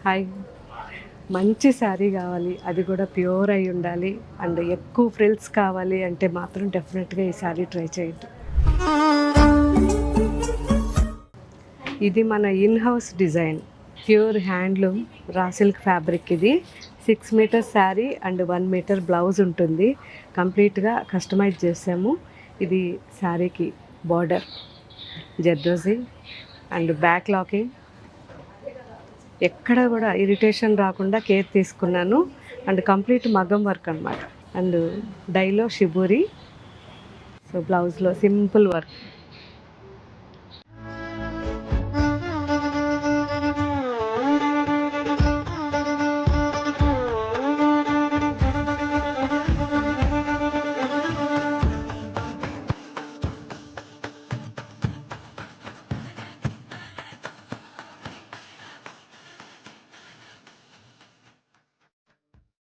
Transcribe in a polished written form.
Hi మంచి శారీ కావాలి, అది కూడా ప్యూర్ అయి ఉండాలి అండ్ ఎక్కువ ఫ్రిల్స్ కావాలి అంటే మాత్రం డెఫినెట్గా ఈ శారీ ట్రై చేయండి. ఇది మన in house design, pure handloom raw silk fabric. ఇది 6 meters sari and 1 meter blouse ఉంటుంది. కంప్లీట్గా కస్టమైజ్ చేసాము. ఇది శారీకి బార్డర్ జర్దోజీ అండ్ బ్యాక్ లాకింగ్. ఎక్కడ కూడా ఇరిటేషన్ రాకుండా కేర్ తీసుకున్నాను. అండ్ కంప్లీట్ మగ్గం వర్క్ అనమాట. అండ్ డైలో షిబూరి. సో బ్లౌజ్లో సింపుల్ వర్క్.